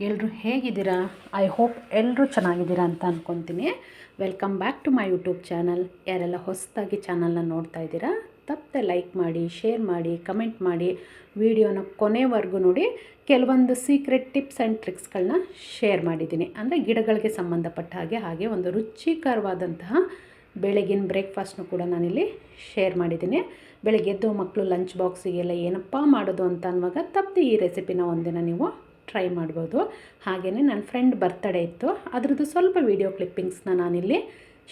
ಎಲ್ಲರೂ ಹೇಗಿದ್ದೀರಾ? I hope ಎಲ್ಲರೂ ಚೆನ್ನಾಗಿದ್ದೀರಾ ಅಂತ ಅಂದ್ಕೊತೀನಿ. Welcome back to my YouTube channel. ಯಾರೆಲ್ಲ ಹೊಸದಾಗಿ ಚಾನಲ್ನ ನೋಡ್ತಾ ಇದ್ದೀರಾ, ತಪ್ಪದೆ ಲೈಕ್ ಮಾಡಿ, ಶೇರ್ ಮಾಡಿ, ಕಮೆಂಟ್ ಮಾಡಿ, ವಿಡಿಯೋನ ಕೊನೆವರೆಗೂ ನೋಡಿ. ಕೆಲವೊಂದು ಸೀಕ್ರೆಟ್ ಟಿಪ್ಸ್ ಆ್ಯಂಡ್ ಟ್ರಿಕ್ಸ್ಗಳನ್ನ ಶೇರ್ ಮಾಡಿದ್ದೀನಿ. ಅಂದರೆ ಗಿಡಗಳಿಗೆ ಸಂಬಂಧಪಟ್ಟ ಹಾಗೆ ಒಂದು ರುಚಿಕರವಾದಂತಹ ಬೆಳಗಿನ ಬ್ರೇಕ್ಫಾಸ್ಟ್ನು ಕೂಡ ನಾನಿಲ್ಲಿ ಶೇರ್ ಮಾಡಿದ್ದೀನಿ. ಬೆಳಗ್ಗೆ ಎದ್ದು ಮಕ್ಕಳು ಲಂಚ್ ಬಾಕ್ಸಿಗೆಲ್ಲ ಏನಪ್ಪ ಮಾಡೋದು ಅಂತ ಅನ್ನುವಾಗ ತಪ್ಪದೆ ಈ ರೆಸಿಪಿನ ಒಂದಿನ ನೀವು ಟ್ರೈ ಮಾಡ್ಬೋದು. ಹಾಗೆಯೇ ನನ್ನ ಫ್ರೆಂಡ್ ಬರ್ತಡೇ ಇತ್ತು, ಅದರದ್ದು ಸ್ವಲ್ಪ ವೀಡಿಯೋ ಕ್ಲಿಪ್ಪಿಂಗ್ಸ್ನ ನಾನಿಲ್ಲಿ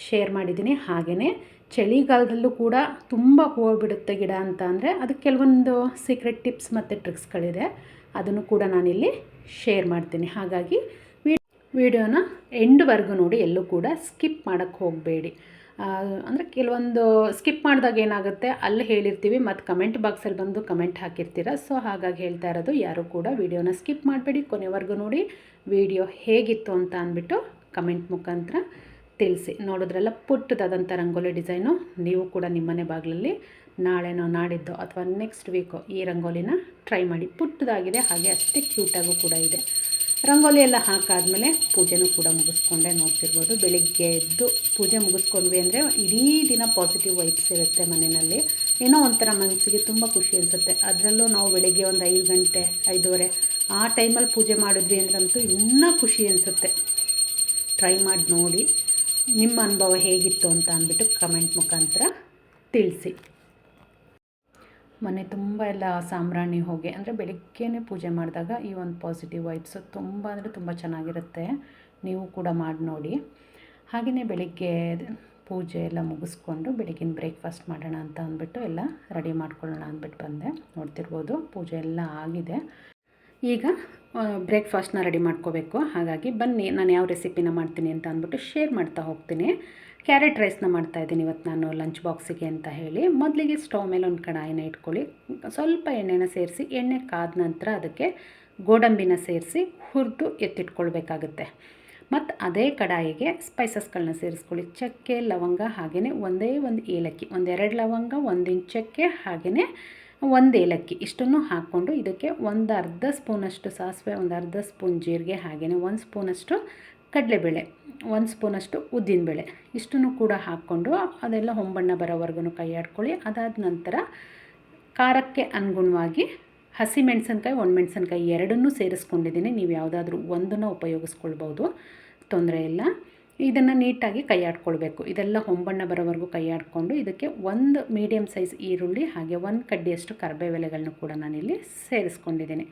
ಶೇರ್ ಮಾಡಿದ್ದೀನಿ. ಹಾಗೆಯೇ ಚಳಿಗಾಲದಲ್ಲೂ ಕೂಡ ತುಂಬ ಹೂವು ಬಿಡುತ್ತೆ ಗಿಡ ಅಂತ ಅಂದರೆ ಅದಕ್ಕೆ ಕೆಲವೊಂದು ಸೀಕ್ರೆಟ್ ಟಿಪ್ಸ್ ಮತ್ತು ಟ್ರಿಕ್ಸ್ಗಳಿದೆ, ಅದನ್ನು ಕೂಡ ನಾನಿಲ್ಲಿ ಶೇರ್ ಮಾಡ್ತೀನಿ. ಹಾಗಾಗಿ ವಿಡಿಯೋನ ಎಂಡ್ವರೆಗೂ ನೋಡಿ, ಎಲ್ಲೂ ಕೂಡ ಸ್ಕಿಪ್ ಮಾಡೋಕ್ಕೆ ಹೋಗಬೇಡಿ. ಅಂದರೆ ಕೆಲವೊಂದು ಸ್ಕಿಪ್ ಮಾಡಿದಾಗ ಏನಾಗುತ್ತೆ, ಅಲ್ಲಿ ಹೇಳಿರ್ತೀವಿ ಮತ್ತು ಕಮೆಂಟ್ ಬಾಕ್ಸಲ್ಲಿ ಬಂದು ಕಮೆಂಟ್ ಹಾಕಿರ್ತೀರ. ಸೊ ಹಾಗಾಗಿ ಹೇಳ್ತಾ ಇರೋದು, ಯಾರು ಕೂಡ ವಿಡಿಯೋನ ಸ್ಕಿಪ್ ಮಾಡಬೇಡಿ, ಕೊನೆವರೆಗೂ ನೋಡಿ. ವಿಡಿಯೋ ಹೇಗಿತ್ತು ಅಂತ ಅಂದ್ಬಿಟ್ಟು ಕಮೆಂಟ್ ಮುಖಾಂತರ ತಿಳಿಸಿ. ನೋಡಿದ್ರೆಲ್ಲ ಪುಟ್ಟದಾದಂಥ ರಂಗೋಲಿ ಡಿಸೈನು. ನೀವು ಕೂಡ ನಿಮ್ಮನೆ ಬಾಗಿಲಲ್ಲಿ ನಾಳೆನೋ ನಾಡಿದ್ದು ಅಥವಾ ನೆಕ್ಸ್ಟ್ ವೀಕೋ ಈ ರಂಗೋಲಿನ ಟ್ರೈ ಮಾಡಿ. ಪುಟ್ಟದಾಗಿದೆ, ಹಾಗೆ ಅಷ್ಟೇ ಕ್ಯೂಟಾಗೂ ಕೂಡ ಇದೆ. ರಂಗೋಲಿ ಎಲ್ಲ ಹಾಕಾದ್ಮೇಲೆ ಪೂಜೆನೂ ಕೂಡ ಮುಗಿಸ್ಕೊಂಡೆ. ನೋಡ್ತಿರ್ಬೋದು, ಬೆಳಿಗ್ಗೆ ಎದ್ದು ಪೂಜೆ ಮುಗಿಸ್ಕೊಂಡ್ವಿ ಅಂದರೆ ಇಡೀ ದಿನ ಪಾಸಿಟಿವ್ ವೈಬ್ಸ್ ಇರುತ್ತೆ ಮನೆಯಲ್ಲಿ. ಏನೋ ಒಂಥರ ಮನಸ್ಸಿಗೆ ತುಂಬ ಖುಷಿ ಅನಿಸುತ್ತೆ. ಅದರಲ್ಲೂ ನಾವು ಬೆಳಿಗ್ಗೆ ಒಂದು 5 ಗಂಟೆ 5:30 ಆ ಟೈಮಲ್ಲಿ ಪೂಜೆ ಮಾಡಿದ್ವಿ ಅಂದ್ರಂತೂ ಇನ್ನೂ ಖುಷಿ ಅನಿಸುತ್ತೆ. ಟ್ರೈ ಮಾಡಿ ನೋಡಿ, ನಿಮ್ಮ ಅನುಭವ ಹೇಗಿತ್ತು ಅಂತ ಅಂದ್ಬಿಟ್ಟು ಕಮೆಂಟ್ ಮುಖಾಂತರ ತಿಳಿಸಿ. ಮನೆ ತುಂಬ ಎಲ್ಲ ಸಾಂಬ್ರಾಣಿ ಹೊಗೆ, ಅಂದರೆ ಬೆಳಿಗ್ಗೆನೇ ಪೂಜೆ ಮಾಡಿದಾಗ ಈ ಒಂದು ಪಾಸಿಟಿವ್ ವೈಬ್ಸು ತುಂಬ ಅಂದರೆ ತುಂಬ ಚೆನ್ನಾಗಿರುತ್ತೆ. ನೀವು ಕೂಡ ಮಾಡಿ ನೋಡಿ. ಹಾಗೆಯೇ ಬೆಳಿಗ್ಗೆ ಪೂಜೆ ಎಲ್ಲ ಮುಗಿಸ್ಕೊಂಡು ಬೆಳಗಿನ ಬ್ರೇಕ್ಫಾಸ್ಟ್ ಮಾಡೋಣ ಅಂತ ಅಂದ್ಬಿಟ್ಟು ಎಲ್ಲ ರೆಡಿ ಮಾಡ್ಕೊಳ್ಳೋಣ ಅಂದ್ಬಿಟ್ಟು ಬಂದೆ. ನೋಡ್ತಿರ್ಬೋದು, ಪೂಜೆ ಎಲ್ಲ ಆಗಿದೆ. ಈಗ ಬ್ರೇಕ್ಫಾಸ್ಟ್ನ ರೆಡಿ ಮಾಡ್ಕೋಬೇಕು. ಹಾಗಾಗಿ ಬನ್ನಿ, ನಾನು ಯಾವ ರೆಸಿಪಿನ ಮಾಡ್ತೀನಿ ಅಂತ ಅಂದ್ಬಿಟ್ಟು ಶೇರ್ ಮಾಡ್ತಾ ಹೋಗ್ತೀನಿ. ಕ್ಯಾರೆಟ್ ರೈಸ್ನ ಮಾಡ್ತಾಯಿದ್ದೀನಿ ಇವತ್ತು ನಾನು ಲಂಚ್ ಬಾಕ್ಸಿಗೆ ಅಂತ ಹೇಳಿ. ಮೊದಲಿಗೆ ಸ್ಟವ್ ಮೇಲೆ ಒಂದು ಕಡಾಯಿನ ಇಟ್ಕೊಳ್ಳಿ. ಸ್ವಲ್ಪ ಎಣ್ಣೆನ ಸೇರಿಸಿ, ಎಣ್ಣೆ ಕಾದ ನಂತರ ಅದಕ್ಕೆ ಗೋಡಂಬಿನ ಸೇರಿಸಿ ಹುರಿದು ಎತ್ತಿಟ್ಕೊಳ್ಬೇಕಾಗುತ್ತೆ. ಮತ್ತು ಅದೇ ಕಡಾಯಿಗೆ ಸ್ಪೈಸಸ್ಗಳನ್ನ ಸೇರಿಸ್ಕೊಳ್ಳಿ. ಚಕ್ಕೆ, ಲವಂಗ, ಹಾಗೆಯೇ ಒಂದೇ ಒಂದು ಏಲಕ್ಕಿ, 1-2 ಲವಂಗ, 1 ಇಂಚ್ ಚಕ್ಕೆ, ಹಾಗೆಯೇ 1 ಏಲಕ್ಕಿ ಇಷ್ಟನ್ನು ಹಾಕ್ಕೊಂಡು ಇದಕ್ಕೆ ಒಂದು ಅರ್ಧ ಸ್ಪೂನಷ್ಟು ಸಾಸಿವೆ, ಒಂದು ಅರ್ಧ ಸ್ಪೂನ್ ಜೀರಿಗೆ, ಹಾಗೆಯೇ 1 ಸ್ಪೂನಷ್ಟು ಕಡಲೆಬೇಳೆ, 1 ಸ್ಪೂನಷ್ಟು ಉದ್ದಿನಬೇಳೆ ಇಷ್ಟನ್ನು ಕೂಡ ಹಾಕ್ಕೊಂಡು ಅದೆಲ್ಲ ಹೊಂಬಣ್ಣ ಬರೋವರೆಗೂ ಕೈ ಆಡ್ಕೊಳ್ಳಿ. ಅದಾದ ನಂತರ ಖಾರಕ್ಕೆ ಅನುಗುಣವಾಗಿ ಹಸಿಮೆಣಸಿನ್ಕಾಯಿ, ಒಣಮೆಣಸಿನ್ಕಾಯಿ ಎರಡನ್ನೂ ಸೇರಿಸ್ಕೊಂಡಿದ್ದೀನಿ. ನೀವು ಯಾವುದಾದ್ರೂ ಒಂದನ್ನು ಉಪಯೋಗಿಸ್ಕೊಳ್ಬೋದು, ತೊಂದರೆ ಇಲ್ಲ. ಇದನ್ನು ನೀಟಾಗಿ ಕೈ ಆಡ್ಕೊಳ್ಬೇಕು. ಇದೆಲ್ಲ ಹೊಂಬಣ್ಣ ಬರೋವರೆಗೂ ಕೈ ಆಡಿಕೊಂಡು ಇದಕ್ಕೆ 1 ಮೀಡಿಯಮ್ ಸೈಜ್ ಈರುಳ್ಳಿ, ಹಾಗೆ 1 ಕಡ್ಡಿಯಷ್ಟು ಕರಿಬೇವೆಲೆಗಳನ್ನೂ ಕೂಡ ನಾನಿಲ್ಲಿ ಸೇರಿಸ್ಕೊಂಡಿದ್ದೀನಿ.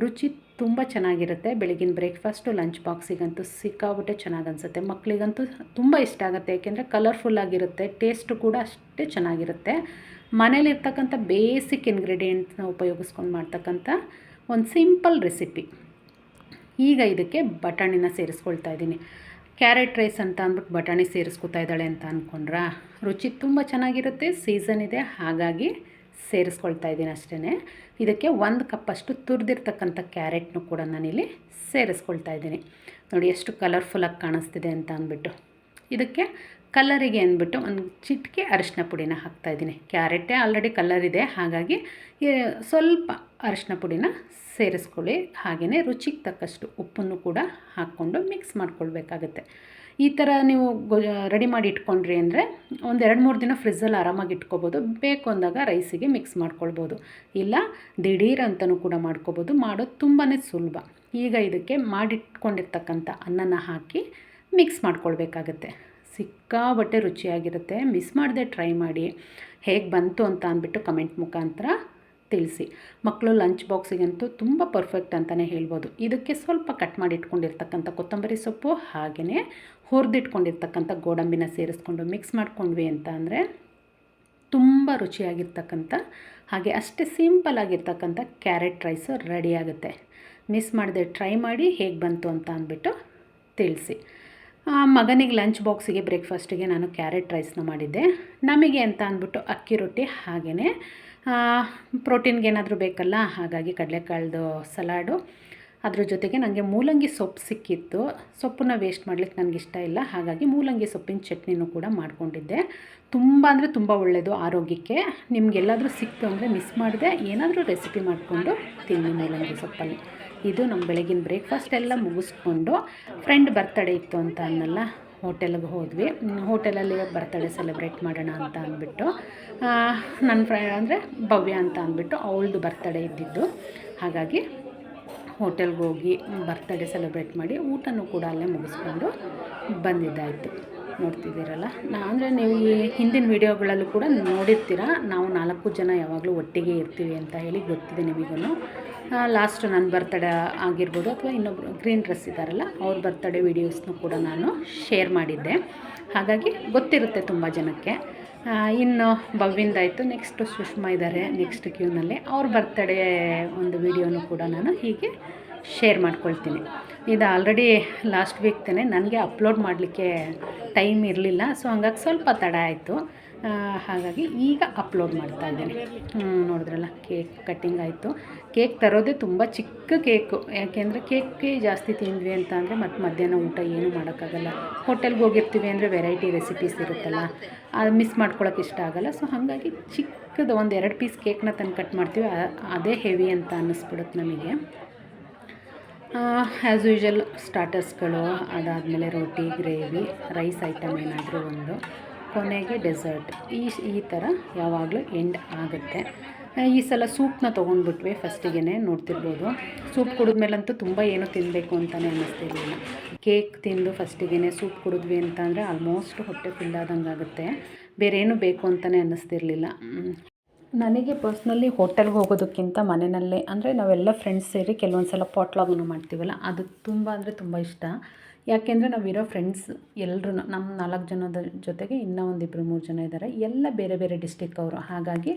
ರುಚಿ ತುಂಬ ಚೆನ್ನಾಗಿರುತ್ತೆ. ಬೆಳಗಿನ ಬ್ರೇಕ್ಫಾಸ್ಟು ಲಂಚ್ ಬಾಕ್ಸಿಗಂತೂ ಸಿಕ್ಕಾಬಿಟ್ಟೆ ಚೆನ್ನಾಗಿ ಅನಿಸುತ್ತೆ. ಮಕ್ಕಳಿಗಂತೂ ತುಂಬ ಇಷ್ಟ ಆಗುತ್ತೆ, ಏಕೆಂದರೆ ಕಲರ್ಫುಲ್ಲಾಗಿರುತ್ತೆ, ಟೇಸ್ಟು ಕೂಡ ಅಷ್ಟೇ ಚೆನ್ನಾಗಿರುತ್ತೆ. ಮನೇಲಿರ್ತಕ್ಕಂಥ ಬೇಸಿಕ್ ಇಂಗ್ರೀಡಿಯೆಂಟ್ಸ್ನ ಉಪಯೋಗಿಸ್ಕೊಂಡು ಮಾಡ್ತಕ್ಕಂಥ ಒಂದು ಸಿಂಪಲ್ ರೆಸಿಪಿ. ಈಗ ಇದಕ್ಕೆ ಬಟಾಣಿನ ಸೇರಿಸ್ಕೊಳ್ತಾ ಇದ್ದೀನಿ. ಕ್ಯಾರೆಟ್ ರೈಸ್ ಅಂತ ಅಂದ್ಬಿಟ್ಟು ಬಟಾಣಿ ಸೇರಿಸ್ಕೊತಾ ಇದ್ದಾಳೆ ಅಂತ ಅಂದ್ಕೊಂಡ್ರಾ? ರುಚಿ ತುಂಬ ಚೆನ್ನಾಗಿರುತ್ತೆ, ಸೀಸನ್ ಇದೆ, ಹಾಗಾಗಿ ಸೇರಿಸ್ಕೊಳ್ತಾ ಇದ್ದೀನಿ ಅಷ್ಟೇ. ಇದಕ್ಕೆ 1 ಕಪ್ಪಷ್ಟು ತುರಿದಿರ್ತಕ್ಕಂಥ ಕ್ಯಾರೆಟ್ನು ಕೂಡ ನಾನಿಲ್ಲಿ ಸೇರಿಸ್ಕೊಳ್ತಾ ಇದ್ದೀನಿ. ನೋಡಿ ಎಷ್ಟು ಕಲರ್ಫುಲ್ಲಾಗಿ ಕಾಣಿಸ್ತಿದೆ ಅಂತ ಅಂದ್ಬಿಟ್ಟು. ಇದಕ್ಕೆ ಕಲರಿಗೆ ಅಂದ್ಬಿಟ್ಟು ಒಂದು ಚಿಟಿಕೆ ಅರಿಶಿನ ಪುಡಿನ ಹಾಕ್ತಾಯಿದ್ದೀನಿ. ಕ್ಯಾರೆಟೇ ಆಲ್ರೆಡಿ ಕಲರ್ ಇದೆ, ಹಾಗಾಗಿ ಸ್ವಲ್ಪ ಅರಿಶಿನ ಪುಡಿನ ಸೇರಿಸ್ಕೊಳ್ಳಿ. ಹಾಗೆಯೇ ರುಚಿಗೆ ತಕ್ಕಷ್ಟು ಉಪ್ಪನ್ನು ಕೂಡ ಹಾಕ್ಕೊಂಡು ಮಿಕ್ಸ್ ಮಾಡ್ಕೊಳ್ಬೇಕಾಗತ್ತೆ. ಈ ಥರ ನೀವು ರೆಡಿ ಮಾಡಿ ಇಟ್ಕೊಂಡ್ರಿ ಅಂದರೆ ಒಂದು 2-3 ದಿನ ಫ್ರಿಜ್ಜಲ್ಲಿ ಆರಾಮಾಗಿ ಇಟ್ಕೊಬೋದು. ಬೇಕು ಅಂದಾಗ ರೈಸಿಗೆ ಮಿಕ್ಸ್ ಮಾಡ್ಕೊಳ್ಬೋದು, ಇಲ್ಲ ದಿಢೀರ್ ಅಂತಲೂ ಕೂಡ ಮಾಡ್ಕೊಬೋದು. ಮಾಡೋದು ತುಂಬಾ ಸುಲಭ. ಈಗ ಇದಕ್ಕೆ ಮಾಡಿಟ್ಕೊಂಡಿರ್ತಕ್ಕಂಥ ಅನ್ನನ ಹಾಕಿ ಮಿಕ್ಸ್ ಮಾಡ್ಕೊಳ್ಬೇಕಾಗತ್ತೆ. ಸಿಕ್ಕಾಬಟ್ಟೆ ರುಚಿಯಾಗಿರುತ್ತೆ. ಮಿಸ್ ಮಾಡದೆ ಟ್ರೈ ಮಾಡಿ. ಹೇಗೆ ಬಂತು ಅಂತ ಅಂದ್ಬಿಟ್ಟು ಕಮೆಂಟ್ ಮುಖಾಂತರ ತಿಳಿಸಿ. ಮಕ್ಕಳು ಲಂಚ್ ಬಾಕ್ಸಿಗಂತೂ ತುಂಬ ಪರ್ಫೆಕ್ಟ್ ಅಂತಲೇ ಹೇಳ್ಬೋದು. ಇದಕ್ಕೆ ಸ್ವಲ್ಪ ಕಟ್ ಮಾಡಿ ಇಟ್ಕೊಂಡಿರ್ತಕ್ಕಂಥ ಕೊತ್ತಂಬರಿ ಸೊಪ್ಪು, ಹಾಗೆಯೇ ಹುರಿದಿಟ್ಕೊಂಡಿರ್ತಕ್ಕಂಥ ಗೋಡಂಬಿನ ಸೇರಿಸ್ಕೊಂಡು ಮಿಕ್ಸ್ ಮಾಡ್ಕೊಂಡ್ವಿ ಅಂತ ಅಂದರೆ ತುಂಬ ರುಚಿಯಾಗಿರ್ತಕ್ಕಂಥ, ಹಾಗೆ ಅಷ್ಟೇ ಸಿಂಪಲ್ ಆಗಿರ್ತಕ್ಕಂಥ ಕ್ಯಾರೆಟ್ ರೈಸು ರೆಡಿ ಆಗುತ್ತೆ. ಮಿಸ್ ಮಾಡದೆ ಟ್ರೈ ಮಾಡಿ, ಹೇಗೆ ಬಂತು ಅಂತ ಅಂದ್ಬಿಟ್ಟು ತಿಳಿಸಿ. ಮಗನಿಗೆ ಲಂಚ್ ಬಾಕ್ಸಿಗೆ ಬ್ರೇಕ್ಫಾಸ್ಟಿಗೆ ನಾನು ಕ್ಯಾರೆಟ್ ರೈಸ್ನ ಮಾಡಿದ್ದೆ. ನಮಗೆ ಅಂತ ಅಂದ್ಬಿಟ್ಟು ಅಕ್ಕಿ ರೊಟ್ಟಿ, ಹಾಗೆಯೇ ಪ್ರೋಟೀನ್ಗೆ ಏನಾದರೂ ಬೇಕಲ್ಲ, ಹಾಗಾಗಿ ಕಡಲೆಕಾಳ್ದು ಸಲಾಡು, ಅದ್ರ ಜೊತೆಗೆ ನನಗೆ ಮೂಲಂಗಿ ಸೊಪ್ಪು ಸಿಕ್ಕಿತ್ತು. ಸೊಪ್ಪನ್ನ ವೇಸ್ಟ್ ಮಾಡಲಿಕ್ಕೆ ನನಗಿಷ್ಟ ಇಲ್ಲ, ಹಾಗಾಗಿ ಮೂಲಂಗಿ ಸೊಪ್ಪಿನ ಚಟ್ನಿನೂ ಕೂಡ ಮಾಡಿಕೊಂಡಿದ್ದೆ. ತುಂಬ ಅಂದರೆ ತುಂಬ ಒಳ್ಳೆಯದು ಆರೋಗ್ಯಕ್ಕೆ. ನಿಮಗೆಲ್ಲಾದರೂ ಸಿಕ್ತು ಅಂದರೆ ಮಿಸ್ ಮಾಡದೆ ಏನಾದರೂ ರೆಸಿಪಿ ಮಾಡಿಕೊಂಡು ತಿನ್ನಿ ಮೂಲಂಗಿ ಸೊಪ್ಪಲ್ಲಿ. ಇದು ನಮ್ಮ ಬೆಳಗಿನ ಬ್ರೇಕ್ಫಾಸ್ಟ್ ಎಲ್ಲ ಮುಗಿಸ್ಕೊಂಡು ಫ್ರೆಂಡ್ ಬರ್ತಡೇ ಇತ್ತು ಅಂತ ಅನ್ನಲ್ಲ, ಹೋಟೆಲ್ಗೆ ಹೋದ್ವಿ. ಹೋಟೆಲಲ್ಲಿ ಬರ್ತಡೇ ಸೆಲೆಬ್ರೇಟ್ ಮಾಡೋಣ ಅಂತ ಅಂದ್ಬಿಟ್ಟು ನನ್ನ ಅಂದರೆ ಭವ್ಯ ಅಂತ ಅಂದ್ಬಿಟ್ಟು ಅವಳದು ಬರ್ತಡೇ ಇದ್ದಿದ್ದು. ಹಾಗಾಗಿ ಹೋಟೆಲ್ಗೆ ಹೋಗಿ ಬರ್ತಡೇ ಸೆಲೆಬ್ರೇಟ್ ಮಾಡಿ ಊಟನೂ ಕೂಡ ಅಲ್ಲೇ ಮುಗಿಸ್ಕೊಂಡು ಬಂದಿದ್ದಾಯಿತು. ನೋಡ್ತಿದ್ದೀರಲ್ಲ, ಅಂದರೆ ನೀವು ಈ ಹಿಂದಿನ ವೀಡಿಯೋಗಳಲ್ಲೂ ಕೂಡ ನೋಡಿರ್ತೀರ, ನಾವು 4 ಜನ ಯಾವಾಗಲೂ ಒಟ್ಟಿಗೆ ಇರ್ತೀವಿ ಅಂತ ಹೇಳಿ ಗೊತ್ತಿದೆ ನಿಮಗೂ. ಲಾಸ್ಟ್ ನನ್ನ ಬರ್ತಡೇ ಆಗಿರ್ಬೋದು ಅಥವಾ ಇನ್ನೊಬ್ಬರು ಗ್ರೀನ್ ಡ್ರೆಸ್ ಇದ್ದಾರಲ್ಲ ಅವ್ರ ಬರ್ತಡೇ ವೀಡಿಯೋಸ್ನೂ ಕೂಡ ನಾನು ಶೇರ್ ಮಾಡಿದ್ದೆ. ಹಾಗಾಗಿ ಗೊತ್ತಿರುತ್ತೆ ತುಂಬ ಜನಕ್ಕೆ. ಇನ್ನು ಭವ್ಯಿಂದಾಯಿತು, ನೆಕ್ಸ್ಟು ಸುಷ್ಮಾ ಇದ್ದಾರೆ ನೆಕ್ಸ್ಟ್ ಕ್ಯೂನಲ್ಲಿ, ಅವ್ರ ಬರ್ತಡೇ ಒಂದು ವೀಡಿಯೋನೂ ಕೂಡ ನಾನು ಹೀಗೆ ಶೇರ್ ಮಾಡ್ಕೊಳ್ತೀನಿ. ಇದು ಆಲ್ರೆಡಿ ಲಾಸ್ಟ್ ವೀಕ್ ತಾನೆ ನನಗೆ ಅಪ್ಲೋಡ್ ಮಾಡಲಿಕ್ಕೆ ಟೈಮ್ ಇರಲಿಲ್ಲ, ಸೊ ಹಂಗಾಗಿ ಸ್ವಲ್ಪ ತಡ ಆಯಿತು. ಹಾಗಾಗಿ ಈಗ ಅಪ್ಲೋಡ್ ಮಾಡ್ತಾಯಿದ್ದೀನಿ. ನೋಡಿದ್ರಲ್ಲ, ಕೇಕ್ ಕಟ್ಟಿಂಗ್ ಆಯಿತು. ಕೇಕ್ ತರೋದೇ ತುಂಬ ಚಿಕ್ಕ ಕೇಕು, ಯಾಕೆಂದರೆ ಕೇಕ್ಗೆ ಜಾಸ್ತಿ ತಿಂದ್ವಿ ಅಂತ ಅಂದರೆ ಮತ್ತು ಮಧ್ಯಾಹ್ನ ಊಟ ಏನೂ ಮಾಡೋಕ್ಕಾಗಲ್ಲ. ಹೋಟೆಲ್ಗೆ ಹೋಗಿರ್ತೀವಿ ಅಂದರೆ ವೆರೈಟಿ ರೆಸಿಪೀಸ್ ಇರುತ್ತಲ್ಲ, ಅದು ಮಿಸ್ ಮಾಡ್ಕೊಳಕ್ಕೆ ಇಷ್ಟ ಆಗೋಲ್ಲ. ಸೊ ಹಾಗಾಗಿ ಚಿಕ್ಕದು 1-2 ಪೀಸ್ ಕೇಕ್ನ ತಂದು ಕಟ್ ಮಾಡ್ತೀವಿ, ಅದೇ ಹೆವಿ ಅಂತ ಅನ್ನಿಸ್ಬಿಡುತ್ತೆ ನಮಗೆ. ಆ್ಯಸ್ ಯೂಶಲ್ ಸ್ಟಾರ್ಟರ್ಸ್ಗಳು, ಅದಾದಮೇಲೆ ರೋಟಿ, ಗ್ರೇವಿ, ರೈಸ್ ಐಟಮ್ ಏನಾದರೂ ಒಂದು, ಕೊನೆಗೆ ಡೆಸರ್ಟ್. ಈ ಥರ ಯಾವಾಗಲೂ ಎಂಡ್ ಆಗುತ್ತೆ. ಈ ಸಲ ಸೂಪ್ನ ತೊಗೊಂಡ್ಬಿಟ್ವಿ ಫಸ್ಟಿಗೆ, ನೋಡ್ತಿರ್ಬೋದು. ಸೂಪ್ ಕುಡಿದ್ಮೇಲಂತೂ ತುಂಬ ಏನೂ ತಿನ್ನಬೇಕು ಅಂತಲೇ ಅನ್ನಿಸ್ತಿರ್ಲಿಲ್ಲ. ಕೇಕ್ ತಿಂದು ಫಸ್ಟಿಗೆ ಸೂಪ್ ಕುಡಿದ್ವಿ ಅಂತ ಅಂದರೆ ಆಲ್ಮೋಸ್ಟ್ ಹೊಟ್ಟೆ ಫಿಲ್ ಆದಂಗೆ ಆಗುತ್ತೆ, ಬೇರೆ ಏನೂ ಬೇಕು ಅಂತಲೇ ಅನ್ನಿಸ್ತಿರ್ಲಿಲ್ಲ. ನನಗೆ ಪರ್ಸ್ನಲಿ ಹೋಟೆಲ್ಗೆ ಹೋಗೋದಕ್ಕಿಂತ ಮನೆಯಲ್ಲೇ, ಅಂದರೆ ನಾವೆಲ್ಲ ಫ್ರೆಂಡ್ಸ್ ಸೇರಿ ಕೆಲವೊಂದು ಸಲ ಪಾಟ್ಲಾಗನ್ನು ಮಾಡ್ತೀವಲ್ಲ, ಅದು ತುಂಬ ಅಂದರೆ ತುಂಬ ಇಷ್ಟ. ಯಾಕೆಂದರೆ ನಾವಿರೋ ಫ್ರೆಂಡ್ಸ್ ಎಲ್ಲರೂ, ನಮ್ಮ 4 ಜನದ ಜೊತೆಗೆ ಇನ್ನೂ 1-2-3 ಜನ ಇದ್ದಾರೆ, ಎಲ್ಲ ಬೇರೆ ಬೇರೆ ಡಿಸ್ಟಿಕ್ ಅವರು. ಹಾಗಾಗಿ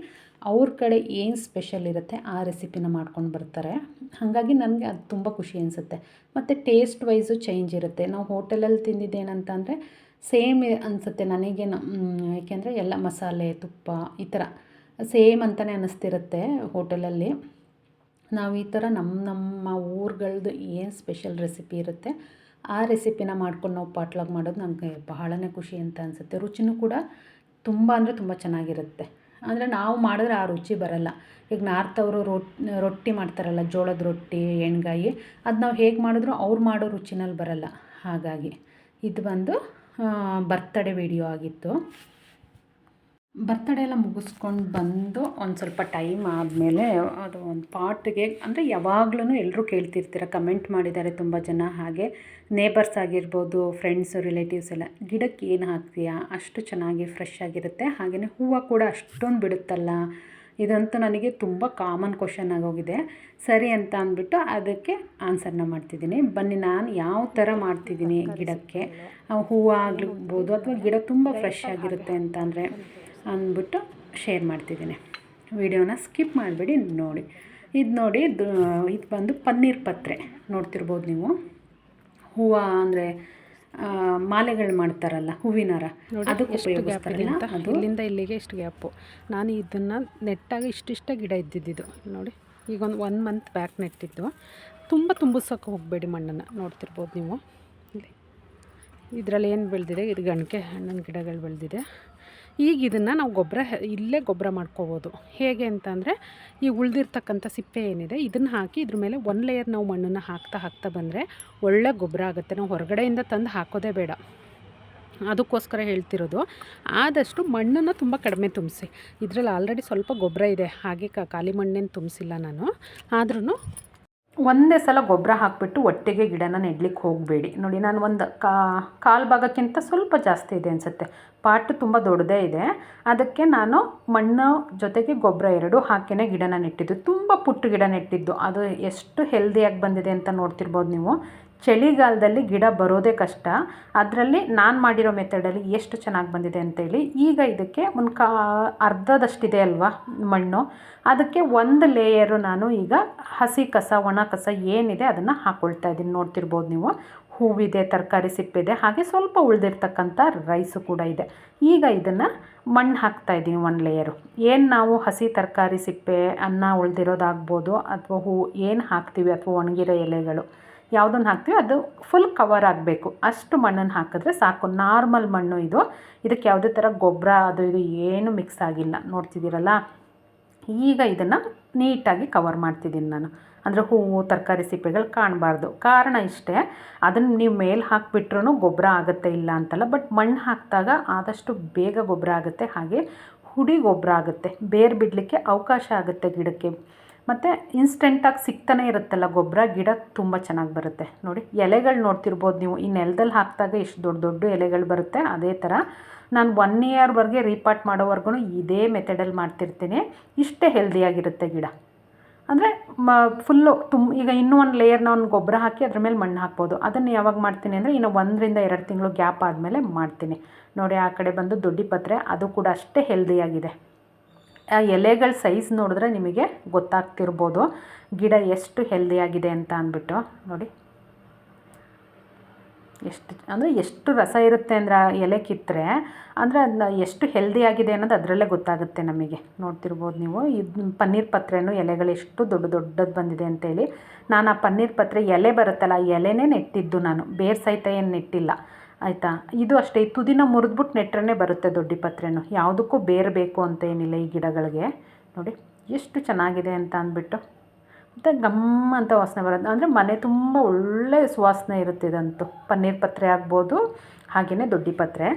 ಅವ್ರ ಕಡೆ ಏನು ಸ್ಪೆಷಲ್ ಇರುತ್ತೆ ಆ ರೆಸಿಪಿನ ಮಾಡ್ಕೊಂಡು ಬರ್ತಾರೆ. ಹಾಗಾಗಿ ನನಗೆ ಅದು ತುಂಬ ಖುಷಿ ಅನಿಸುತ್ತೆ. ಮತ್ತು ಟೇಸ್ಟ್ ವೈಸು ಚೇಂಜ್ ಇರುತ್ತೆ. ನಾವು ಹೋಟೆಲಲ್ಲಿ ತಿಂದಿದ್ದೇನಂತಂದರೆ ಸೇಮ್ ಅನಿಸುತ್ತೆ ನನಗೇನು, ಯಾಕೆಂದರೆ ಎಲ್ಲ ಮಸಾಲೆ, ತುಪ್ಪ ಈ ಥರ ಸೇಮ್ ಅಂತಲೇ ಅನ್ನಿಸ್ತಿರುತ್ತೆ. ಹೋಟೆಲಲ್ಲಿ ನಾವು ಈ ಥರ ನಮ್ಮ ಊರುಗಳದ್ದು ಏನು ಸ್ಪೆಷಲ್ ರೆಸಿಪಿ ಇರುತ್ತೆ ಆ ರೆಸಿಪಿನ ಮಾಡ್ಕೊಂಡು ನಾವು ಪಾಟ್ಲಾಗ್ ಮಾಡೋದು ನನಗೆ ಬಹಳನೇ ಖುಷಿ ಅಂತ ಅನಿಸುತ್ತೆ. ರುಚಿನೂ ಕೂಡ ತುಂಬ ಅಂದರೆ ತುಂಬ ಚೆನ್ನಾಗಿರುತ್ತೆ. ಅಂದರೆ ನಾವು ಮಾಡಿದ್ರೆ ಆ ರುಚಿ ಬರಲ್ಲ. ಈಗ ನಾರ್ತ್ ಅವರು ರೊಟ್ಟಿ ಮಾಡ್ತಾರಲ್ಲ, ಜೋಳದ ರೊಟ್ಟಿ, ಎಣ್ಗಾಯಿ, ಅದು ನಾವು ಹೇಗೆ ಮಾಡಿದ್ರೂ ಅವ್ರು ಮಾಡೋ ರುಚಿನಲ್ಲಿ ಬರಲ್ಲ. ಹಾಗಾಗಿ ಇದು ಬಂದು ಬರ್ತಡೇ ವಿಡಿಯೋ ಆಗಿತ್ತು. ಬರ್ತಡೇ ಎಲ್ಲ ಮುಗಿಸ್ಕೊಂಡು ಬಂದು ಒಂದು ಸ್ವಲ್ಪ ಟೈಮ್ ಆದಮೇಲೆ ಅದು ಒಂದು ಪಾಟ್ಗೆ, ಅಂದರೆ ಯಾವಾಗ್ಲೂ ಎಲ್ಲರೂ ಕೇಳ್ತಿರ್ತೀರ, ಕಮೆಂಟ್ ಮಾಡಿದ್ದಾರೆ ತುಂಬ ಜನ. ಹಾಗೆ ನೇಬರ್ಸ್ ಆಗಿರ್ಬೋದು, ಫ್ರೆಂಡ್ಸು, ರಿಲೇಟಿವ್ಸ್ ಎಲ್ಲ, ಗಿಡಕ್ಕೆ ಏನು ಹಾಕ್ತೀಯಾ, ಅಷ್ಟು ಚೆನ್ನಾಗಿ ಫ್ರೆಶ್ ಆಗಿರುತ್ತೆ, ಹಾಗೆಯೇ ಹೂವು ಕೂಡ ಅಷ್ಟೊಂದು ಬಿಡುತ್ತಲ್ಲ, ಇದಂತೂ ನನಗೆ ತುಂಬ ಕಾಮನ್ ಕ್ವಶನ್ ಆಗೋಗಿದೆ. ಸರಿ ಅಂತ ಅಂದ್ಬಿಟ್ಟು ಅದಕ್ಕೆ ಆನ್ಸರ್ನ ಮಾಡ್ತಿದ್ದೀನಿ. ಬನ್ನಿ, ನಾನು ಯಾವ ಥರ ಮಾಡ್ತಿದ್ದೀನಿ ಗಿಡಕ್ಕೆ, ಹೂವು ಆಗ್ಲಿರ್ಬೋದು ಅಥವಾ ಗಿಡ ತುಂಬ ಫ್ರೆಶ್ ಆಗಿರುತ್ತೆ ಅಂತಂದರೆ ಅಂದ್ಬಿಟ್ಟು ಶೇರ್ ಮಾಡ್ತಿದ್ದೀನಿ. ವಿಡಿಯೋನ ಸ್ಕಿಪ್ ಮಾಡಿಬಿಡಿ, ನೋಡಿ. ಇದು ನೋಡಿ, ಇದು ಬಂದು ಪನ್ನೀರ್ ಪತ್ರೆ ನೋಡ್ತಿರ್ಬೋದು ನೀವು. ಹೂವು ಅಂದರೆ ಮಾಲೆಗಳು ಮಾಡ್ತಾರಲ್ಲ, ಹೂವಿನಾರ, ಅದಕ್ಕೆ ಉಪಯೋಗಿಸ್ತಾರೆ. ಅದು ಇಲ್ಲಿಂದ ಇಲ್ಲಿಗೆ ಇಷ್ಟು ಗ್ಯಾಪು. ನಾನು ಇದನ್ನು ನೆಟ್ಟಾಗಿ ಇಷ್ಟಿಷ್ಟ ಗಿಡ ಇದ್ದಿದ್ದು ನೋಡಿ. ಈಗ ಒನ್ ಮಂತ್ ಬ್ಯಾಕ್ ನೆಟ್ಟಿದ್ದು. ತುಂಬ ತುಂಬಿಸೋಕೆ ಹೋಗಬೇಡಿ ಮಣ್ಣನ್ನು. ನೋಡ್ತಿರ್ಬೋದು ನೀವು ಇಲ್ಲಿ. ಇದರಲ್ಲಿ ಏನು ಬೆಳೆದಿದೆ, ಇದು ಗಣಕೆ ಹಣ್ಣಿನ ಗಿಡಗಳು ಬೆಳೆದಿದೆ. ಈಗ ಇದನ್ನು ನಾವು ಇಲ್ಲೇ ಗೊಬ್ಬರ ಮಾಡ್ಕೋಬೋದು. ಹೇಗೆ ಅಂತಂದರೆ, ಈ ಉಳಿದಿರ್ತಕ್ಕಂಥ ಸಿಪ್ಪೆ ಏನಿದೆ ಇದನ್ನು ಹಾಕಿ ಇದ್ರ ಮೇಲೆ 1 ಲೇಯರ್ ನಾವು ಮಣ್ಣನ್ನು ಹಾಕ್ತಾ ಬಂದರೆ ಒಳ್ಳೆ ಗೊಬ್ಬರ ಆಗುತ್ತೆ. ನಾವು ಹೊರಗಡೆಯಿಂದ ತಂದು ಹಾಕೋದೇ ಬೇಡ. ಅದಕ್ಕೋಸ್ಕರ ಹೇಳ್ತಿರೋದು, ಆದಷ್ಟು ಮಣ್ಣನ್ನು ತುಂಬ ಕಡಿಮೆ ತುಂಬಿಸಿ. ಇದರಲ್ಲಿ ಆಲ್ರೆಡಿ ಸ್ವಲ್ಪ ಗೊಬ್ಬರ ಇದೆ, ಹಾಗೆ ಖಾಲಿ ಮಣ್ಣೇನು ತುಂಬಿಸಿಲ್ಲ ನಾನು. ಆದ್ರೂ ಒಂದೇ ಸಲ ಗೊಬ್ಬರ ಹಾಕಿಬಿಟ್ಟು ಒಟ್ಟಿಗೆ ಗಿಡನ ನೆಡ್ಲಿಕ್ಕೆ ಹೋಗಬೇಡಿ. ನೋಡಿ, ನಾನು ಒಂದು ಕಾಲು ಭಾಗಕ್ಕಿಂತ ಸ್ವಲ್ಪ ಜಾಸ್ತಿ ಇದೆ ಅನಿಸುತ್ತೆ. ಪಾಟು ತುಂಬ ದೊಡ್ಡದೇ ಇದೆ, ಅದಕ್ಕೆ ನಾನು ಮಣ್ಣು ಜೊತೆಗೆ ಗೊಬ್ಬರ 2 ಹಾಕಿನೇ ಗಿಡನ ನೆಟ್ಟಿದ್ದು. ತುಂಬ ಪುಟ್ಟ ಗಿಡ ನೆಟ್ಟಿದ್ದು, ಅದು ಎಷ್ಟು ಹೆಲ್ದಿಯಾಗಿ ಬಂದಿದೆ ಅಂತ ನೋಡ್ತಿರ್ಬೋದು ನೀವು. ಚಳಿಗಾಲದಲ್ಲಿ ಗಿಡ ಬರೋದೇ ಕಷ್ಟ, ಅದರಲ್ಲಿ ನಾನು ಮಾಡಿರೋ ಮೆಥಡಲ್ಲಿ ಎಷ್ಟು ಚೆನ್ನಾಗಿ ಬಂದಿದೆ ಅಂತೇಳಿ. ಈಗ ಇದಕ್ಕೆ ಒಂದು ಅರ್ಧದಷ್ಟಿದೆ ಅಲ್ವಾ ಮಣ್ಣು, ಅದಕ್ಕೆ 1 ಲೇಯರು ನಾನು ಈಗ ಹಸಿ ಕಸ, ಒಣ ಕಸ ಏನಿದೆ ಅದನ್ನು ಹಾಕ್ಕೊಳ್ತಾ ಇದ್ದೀನಿ. ನೋಡ್ತಿರ್ಬೋದು ನೀವು, ಹೂವಿದೆ, ತರಕಾರಿ ಸಿಪ್ಪಿದೆ, ಹಾಗೆ ಸ್ವಲ್ಪ ಉಳಿದಿರ್ತಕ್ಕಂಥ ರೈಸು ಕೂಡ ಇದೆ. ಈಗ ಇದನ್ನು ಮಣ್ಣು ಹಾಕ್ತಾಯಿದ್ದೀನಿ 1 ಲೇಯರು. ಏನು ನಾವು ಹಸಿ ತರಕಾರಿ ಸಿಪ್ಪೆ, ಅನ್ನ ಉಳಿದಿರೋದಾಗ್ಬೋದು, ಅಥವಾ ಹೂವು ಏನು ಹಾಕ್ತೀವಿ, ಅಥವಾ ಒಣಗಿರೋ ಎಲೆಗಳು ಯಾವುದನ್ನು ಹಾಕ್ತೀವಿ ಅದು ಫುಲ್ ಕವರ್ ಆಗಬೇಕು, ಅಷ್ಟು ಮಣ್ಣನ್ನು ಹಾಕಿದ್ರೆ ಸಾಕು. ನಾರ್ಮಲ್ ಮಣ್ಣು ಇದು, ಇದಕ್ಕೆ ಯಾವುದೇ ಥರ ಗೊಬ್ಬರ ಅದು ಇದು ಏನು ಮಿಕ್ಸ್ ಆಗಿಲ್ಲ. ನೋಡ್ತಿದ್ದೀರಲ್ಲ, ಈಗ ಇದನ್ನು ನೀಟಾಗಿ ಕವರ್ ಮಾಡ್ತಿದ್ದೀನಿ ನಾನು. ಅಂದರೆ ಹೂವು ತರಕಾರಿ ಸಿಪ್ಪೆಗಳು ಕಾಣಬಾರ್ದು. ಕಾರಣ ಇಷ್ಟೇ, ಅದನ್ನು ನೀವು ಮೇಲೆ ಹಾಕಿಬಿಟ್ರೂ ಗೊಬ್ಬರ ಆಗುತ್ತೆ ಇಲ್ಲ ಅಂತಲ್ಲ, ಬಟ್ ಮಣ್ಣು ಹಾಕಿದಾಗ ಆದಷ್ಟು ಬೇಗ ಗೊಬ್ಬರ ಆಗುತ್ತೆ, ಹಾಗೆ ಹುಡಿ ಗೊಬ್ಬರ ಆಗುತ್ತೆ, ಬೇರು ಬಿಡಲಿಕ್ಕೆ ಅವಕಾಶ ಆಗುತ್ತೆ ಗಿಡಕ್ಕೆ. ಮತ್ತು ಇನ್ಸ್ಟೆಂಟಾಗಿ ಸಿಗ್ತಾನೆ ಇರುತ್ತಲ್ಲ ಗೊಬ್ಬರ, ಗಿಡ ತುಂಬ ಚೆನ್ನಾಗಿ ಬರುತ್ತೆ. ನೋಡಿ ಎಲೆಗಳು ನೋಡ್ತಿರ್ಬೋದು ನೀವು, ಈ ನೆಲದಲ್ಲಿ ಹಾಕಿದಾಗ ಎಷ್ಟು ದೊಡ್ಡ ದೊಡ್ಡ ಎಲೆಗಳು ಬರುತ್ತೆ. ಅದೇ ಥರ ನಾನು 1 ಇಯರ್ವರೆಗೆ ರೀಪಾಟ್ ಮಾಡೋವರೆಗೂ ಇದೇ ಮೆಥಡಲ್ಲಿ ಮಾಡ್ತಿರ್ತೀನಿ. ಇಷ್ಟೇ ಹೆಲ್ದಿಯಾಗಿರುತ್ತೆ ಗಿಡ. ಅಂದರೆ ಫುಲ್ಲು ಈಗ ಇನ್ನೂ ಒಂದು ಲೇಯರ್ ನಾನು ಗೊಬ್ಬರ ಹಾಕಿ ಅದ್ರ ಮೇಲೆ ಮಣ್ಣು ಹಾಕ್ಬೋದು. ಅದನ್ನು ಯಾವಾಗ ಮಾಡ್ತೀನಿ ಅಂದರೆ ಇನ್ನು 1 ರಿಂದ 2 ತಿಂಗಳು ಗ್ಯಾಪ್ ಆದಮೇಲೆ ಮಾಡ್ತೀನಿ. ನೋಡಿ ಆ ಕಡೆ ಬಂದು ದೊಡ್ಡ ಪತ್ರೆ, ಅದು ಕೂಡ ಅಷ್ಟೇ ಹೆಲ್ದಿಯಾಗಿದೆ. ಆ ಎಲೆಗಳ ಸೈಜ್ ನೋಡಿದ್ರೆ ನಿಮಗೆ ಗೊತ್ತಾಗ್ತಿರ್ಬೋದು ಗಿಡ ಎಷ್ಟು ಹೆಲ್ದಿಯಾಗಿದೆ ಅಂತ ಅಂದ್ಬಿಟ್ಟು. ನೋಡಿ ಎಷ್ಟು ರಸ ಇರುತ್ತೆ ಅಂದರೆ ಆ ಎಲೆ ಕಿತ್ತರೆ, ಅಂದರೆ ಅದನ್ನ ಎಷ್ಟು ಹೆಲ್ದಿಯಾಗಿದೆ ಅನ್ನೋದು ಅದರಲ್ಲೇ ಗೊತ್ತಾಗುತ್ತೆ ನಮಗೆ. ನೋಡ್ತಿರ್ಬೋದು ನೀವು, ಇದು ಪನ್ನೀರ್ ಪತ್ರೆನೂ ಎಲೆಗಳು ಎಷ್ಟು ದೊಡ್ಡದು ಬಂದಿದೆ ಅಂತೇಳಿ. ನಾನು ಆ ಪನ್ನೀರ್ ಪತ್ರೆ ಎಲೆ ಬರುತ್ತಲ್ಲ, ಆ ಎಲೆನೇ ನೆಟ್ಟಿದ್ದು ನಾನು, ಬೇರು ಸಹಿತ ಏನು ನೆಟ್ಟಿಲ್ಲ ಆಯಿತಾ. ಇದು ಅಷ್ಟೇ, ಈ ತುದಿನ ಮುರಿದ್ಬಿಟ್ಟು ನೆಟ್ಟರೆ ಬರುತ್ತೆ ದೊಡ್ಡ ಪತ್ರೆನೂ. ಯಾವುದಕ್ಕೂ ಬೇರು ಬೇಕು ಅಂತ ಏನಿಲ್ಲ ಈ ಗಿಡಗಳಿಗೆ. ನೋಡಿ ಎಷ್ಟು ಚೆನ್ನಾಗಿದೆ ಅಂತ ಅಂದ್ಬಿಟ್ಟು. ಮತ್ತು ಗಮ್ಮ ಅಂತ ವಾಸನೆ ಬರೋದು, ಅಂದರೆ ಮನೆ ತುಂಬ ಒಳ್ಳೆ ಸುವಾಸನೆ ಇರುತ್ತೆ ಇದಂತೂ. ಪನ್ನೀರ್ ಪತ್ರೆ ಆಗ್ಬೋದು, ಹಾಗೆಯೇ ದೊಡ್ಡ ಪತ್ರೆ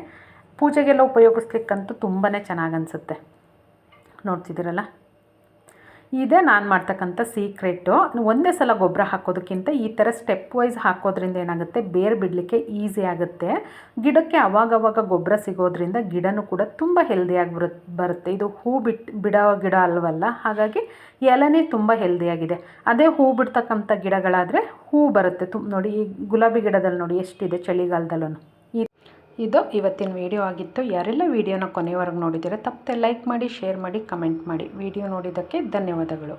ಪೂಜೆಗೆಲ್ಲ ಉಪಯೋಗಿಸ್ಲಿಕ್ಕಂತೂ ತುಂಬಾ ಚೆನ್ನಾಗಿ ಅನಿಸುತ್ತೆ. ನೋಡ್ತಿದ್ದೀರಲ್ಲ, ಇದೇ ನಾನು ಮಾಡ್ತಕ್ಕಂಥ ಸೀಕ್ರೆಟು. ಒಂದೇ ಸಲ ಗೊಬ್ಬರ ಹಾಕೋದಕ್ಕಿಂತ ಈ ಥರ ಸ್ಟೆಪ್ ವೈಸ್ ಹಾಕೋದ್ರಿಂದ ಏನಾಗುತ್ತೆ, ಬೇರು ಬಿಡಲಿಕ್ಕೆ ಈಸಿ ಆಗುತ್ತೆ. ಗಿಡಕ್ಕೆ ಅವಾಗವಾಗ ಗೊಬ್ಬರ ಸಿಗೋದ್ರಿಂದ ಗಿಡನೂ ಕೂಡ ತುಂಬ ಹೆಲ್ದಿಯಾಗಿ ಬರುತ್ತೆ. ಇದು ಹೂ ಬಿಡೋ ಗಿಡ ಅಲ್ವಲ್ಲ, ಹಾಗಾಗಿ ಎಲೆನೇ ತುಂಬ ಹೆಲ್ದಿಯಾಗಿದೆ. ಅದೇ ಹೂ ಬಿಡ್ತಕ್ಕಂಥ ಗಿಡಗಳಾದರೆ ಹೂ ಬರುತ್ತೆ ನೋಡಿ, ಈ ಗುಲಾಬಿ ಗಿಡದಲ್ಲಿ ನೋಡಿ ಎಷ್ಟಿದೆ ಚಳಿಗಾಲದಲ್ಲೂ. ಇದು ಇವತ್ತಿನ ವಿಡಿಯೋ ಆಗಿತ್ತು. ಯಾರೆಲ್ಲ ವಿಡಿಯೋನ ಕೊನೆಯವರೆಗೆ ನೋಡಿದ್ದೀರಾ ತಪ್ಪದೆ ಲೈಕ್ ಮಾಡಿ, ಶೇರ್ ಮಾಡಿ, ಕಮೆಂಟ್ ಮಾಡಿ. ವಿಡಿಯೋ ನೋಡಿದ್ದಕ್ಕೆ ಧನ್ಯವಾದಗಳು.